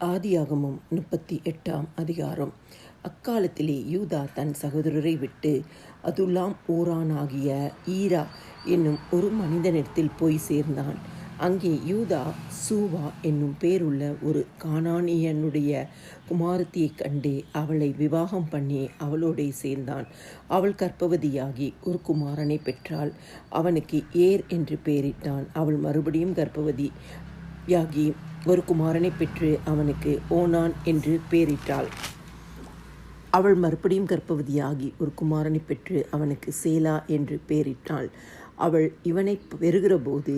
ஆதியாகமம் 38ஆம் அதிகாரம். அக்காலத்திலே யூதா தன் சகோதரரை விட்டு அதுல்லாம் ஊரானாகிய ஈரா என்னும் ஒரு மனிதனிடத்தில் போய் சேர்ந்தான். அங்கே யூதா சூவா என்னும் பேருள்ள ஒரு கானானியனுடைய குமாரத்தியைக் கண்டு அவளை விவாகம் பண்ணி அவளோடே சேர்ந்தான். அவள் கர்ப்பவதியாகி ஒரு குமாரனை பெற்றாள். அவனுக்கு ஏர் என்று பெயரிட்டான். அவள் மறுபடியும் கர்ப்பவதியாகி ஒரு குமாரனை பெற்று அவனுக்கு ஓனான் என்று பெயரிட்டாள். அவள் மறுபடியும் கர்ப்பவதியாகி ஒரு குமாரனை பெற்று அவனுக்கு சேலா என்று பெயரிட்டாள். அவள் இவனை பெறுகிற போது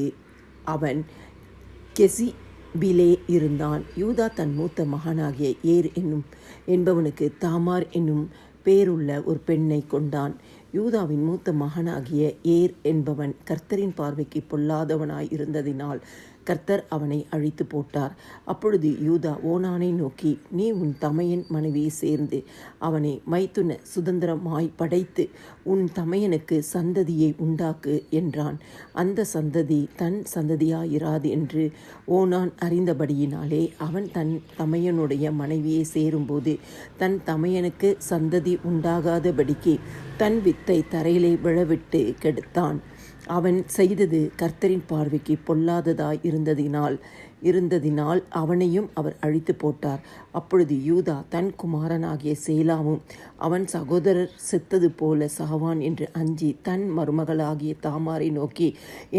அவன் கெசிபிலே இருந்தான். யூதா தன் மூத்த மகனாகிய ஏர் என்பவனுக்கு தாமார் என்னும் பேருள்ள ஒரு பெண்ணை கொண்டான். யூதாவின் மூத்த மகனாகிய ஏர் என்பவன் கர்த்தரின் பார்வைக்கு பொல்லாதவனாய் இருந்ததினால் கர்த்தர் அவனை அழித்து போட்டார். அப்பொழுது யூதா ஓனானை நோக்கி, நீ உன் தமையன் மனைவியை சேர்ந்து அவனை மைத்துன சுதந்திரமாய் படைத்து உன் தமையனுக்கு சந்ததியை உண்டாக்கு என்றான். அந்த சந்ததி தன் சந்ததியாயிராது என்று ஓனான் அறிந்தபடியினாலே அவன் தன் தமையனுடைய மனைவியை சேரும்போது தன் தமையனுக்கு சந்ததி உண்டாகாதபடிக்கு தன் வித்தை தரையிலே விழவிட்டு கெடுத்தான். அவன் செய்தது கர்த்தரின் பார்வைக்கு பொல்லாததாய் இருந்ததினால் அவனையும் அவர் அழித்து போட்டார். அப்பொழுது யூதா தன் குமாரனாகிய சேலாவும் அவன் சகோதரர் செத்தது போல சாவான் என்று அஞ்சி தன் மருமகளாகிய தாமாரை நோக்கி,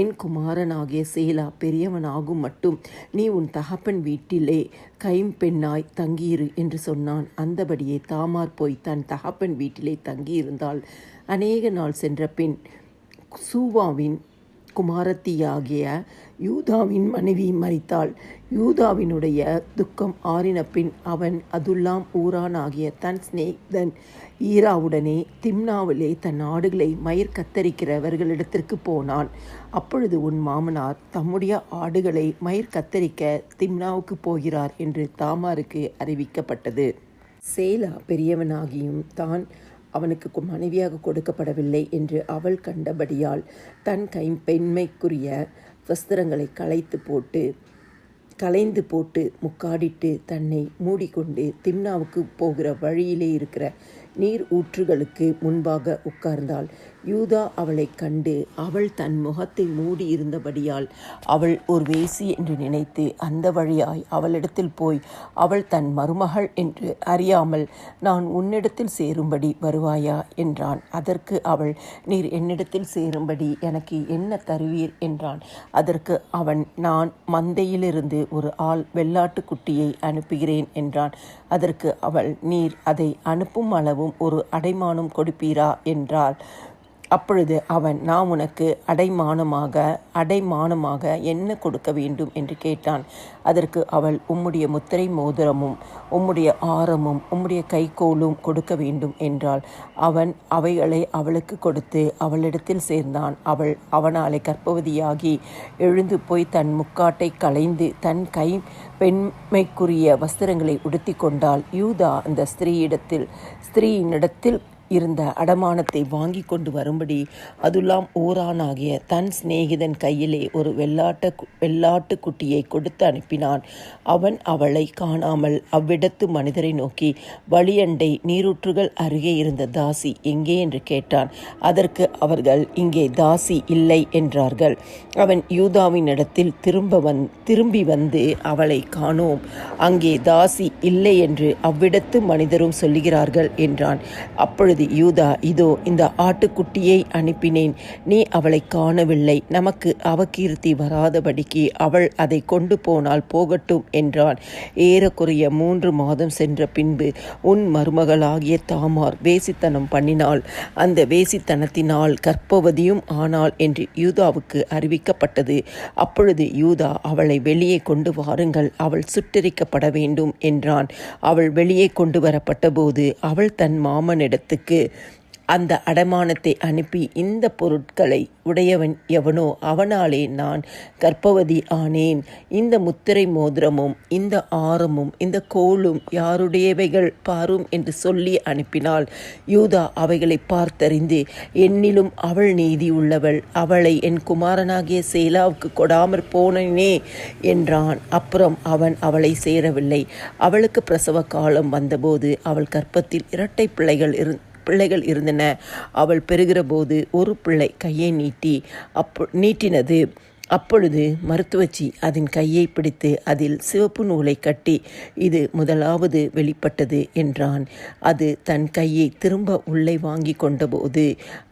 என் குமாரனாகிய சேலா பெரியவனாகும் மட்டும் நீ உன் தகப்பன் வீட்டிலே கைம்பெண்ணாய் தங்கியிரு என்று சொன்னான். அந்தபடியே தாமார் போய் தன் தகப்பன் வீட்டிலே தங்கியிருந்தாள். அநேக நாள் சென்ற பின் சூவாவின் குமாரத்தியாகிய யூதாவின் மனைவி மரித்தாள். யூதாவினுடைய துக்கம் ஆறின பின் அவன் அதுல்லாம் ஊரானாகிய தன் சிநேகிதன் ஈராவுடனே திம்னாவிலே தன் ஆடுகளை மயிர் கத்தரிக்கிறவர்களிடத்திற்கு போனான். அப்பொழுது உன் மாமனார் தம்முடைய ஆடுகளை மயிர் கத்தரிக்க திம்னாவுக்கு போகிறார் என்று தாமாருக்கு அறிவிக்கப்பட்டது. சேலா பெரியவனாகியும் தான் அவனுக்கு மனைவியாக கொடுக்கப்படவில்லை என்று அவள் கண்டபடியால் தன் கைம்பெண்மைக்குரிய வஸ்திரங்களை களைந்து போட்டு முக்காடிட்டு தன்னை மூடிக்கொண்டு திம்னாவுக்கு போகிற வழியிலே இருக்கிற நீர் ஊற்றுகளுக்கு முன்பாக உட்கார்ந்தாள். யூதா அவளை கண்டு அவள் தன் முகத்தை மூடி இருந்தபடியால் அவள் ஒரு வேசி என்று நினைத்து அந்த வழியாய் அவளிடத்தில் போய், அவள் தன் மருமகள் என்று அறியாமல் நான் உன்னிடத்தில் சேரும்படி வருவாயா என்றான். அதற்கு அவள், நீர் என்னிடத்தில் சேரும்படி எனக்கு என்ன தருவீர் என்றான். அதற்கு அவன், நான் மந்தையிலிருந்து ஒரு வெள்ளாட்டுக்குட்டியை அனுப்புகிறேன் என்றான். அதற்கு அவள், நீர் அதை அனுப்பும் அளவும் ஒரு அடைமானம் கொடுப்பீரா என்றாள். அப்பொழுது அவன், நான் உனக்கு அடைமானமாக என்ன கொடுக்க வேண்டும் என்று கேட்டான். அதற்கு அவள், உம்முடைய முத்திரை மோதிரமும் உம்முடைய ஆரமும் உம்முடைய கைக்கோலும் கொடுக்க வேண்டும் என்றாள். அவன் அவைகளை அவளுக்கு கொடுத்து அவளிடத்தில் சேர்ந்தான். அவள் அவனாலே கர்ப்பவதியாகி எழுந்து போய் தன் முக்காட்டை களைந்து தன் பெண்மைக்குரிய வஸ்திரங்களை உடுத்தி கொண்டாள். யூதா அந்த ஸ்திரீயினிடத்தில் இருந்த அடமானத்தை வாங்கி கொண்டு வரும்படி அதுல்லாம் ஊரானாகிய தன் சிநேகிதன் கையிலே ஒரு வெள்ளாட்டு குட்டியை கொடுத்து அனுப்பினான். அவன் அவளை காணாமல் அவ்விடத்து மனிதரை நோக்கி, வழியண்டை நீரூற்றுகள் அருகே இருந்த தாசி எங்கே என்று கேட்டான். அதற்கு அவர்கள், இங்கே தாசி இல்லை என்றார்கள். அவன் யூதாவின் இடத்தில் திரும்பி வந்து, அவளை காணோம், அங்கே தாசி இல்லை என்று அவ்விடத்து மனிதரும் சொல்லுகிறார்கள் என்றான். அப்பொழுது யூதா, இதோ இந்த ஆட்டுக்குட்டியை அனுப்பினேன், நீ அவளை காணவில்லை, நமக்கு அவகீர்த்தி வராதபடிக்கு அவள் அதை கொண்டு போனால் போகட்டும் என்றான். ஏறக்குறைய 3 மாதம் சென்ற பின்பு உன் மருமகளாகிய தாமார் வேசித்தனம் பண்ணினாள். அந்த வேசித்தனத்தினால் கர்ப்பவதியும் ஆனாள் என்று யூதாவுக்கு அறிவிக்கப்பட்டது. அப்பொழுது யூதா, அவளை வெளியே கொண்டு வாருங்கள், அவள் சுட்டெரிக்கப்பட வேண்டும் என்றான். அவள் வெளியே கொண்டு வரப்பட்ட போது அவள் தன் மாமனிடத்துக்கு அந்த அடமானத்தை அனுப்பி, இந்த பொருட்களை உடையவன் எவனோ அவனாலே நான் கர்ப்பவதி ஆனேன். இந்த முத்திரை மோதிரமும் இந்த ஆரமும் இந்த கோலும் யாருடையவைகள் பாரும் என்று சொல்லி அனுப்பினாள். யூதா அவைகளை பார்த்தறிந்து, என்னிலும் அவள் நீதி உள்ளவள், அவளை என் குமாரனாகிய சேலாவுக்கு கொடாமற் போனேனே என்றான். அப்புறம் அவன் அவளை சேரவில்லை. அவளுக்கு பிரசவ காலம் வந்தபோது அவள் கர்ப்பத்தில் இரட்டை பிள்ளைகள் இருந்தன. அவள் பெறுகிற போது ஒரு பிள்ளை கையை நீட்டினது. அப்பொழுது மருத்துவச்சி அதன் கையை பிடித்து அதில் சிவப்பு நூலை கட்டி, இது முதலாவது வெளிப்பட்டது என்றான். அது தன் கையை திரும்ப உள்ளே வாங்கி கொண்டபோது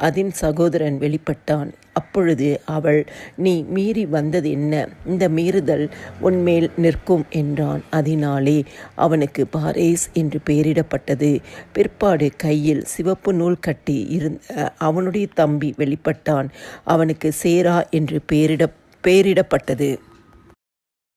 அதன் சகோதரன் வெளிப்பட்டான். அப்பொழுது அவள், நீ மீறி வந்தது என்ன? இந்த மீறுதல் உன்மேல் நிற்கும் என்றான். அதனாலே அவனுக்கு பாரேஸ் என்று பெயரிடப்பட்டது. பிற்பாடு கையில் சிவப்பு நூல் கட்டி இருந்த அவனுடைய தம்பி வெளிப்பட்டான். அவனுக்கு சேரா என்று பெயரிடப்பட்டது.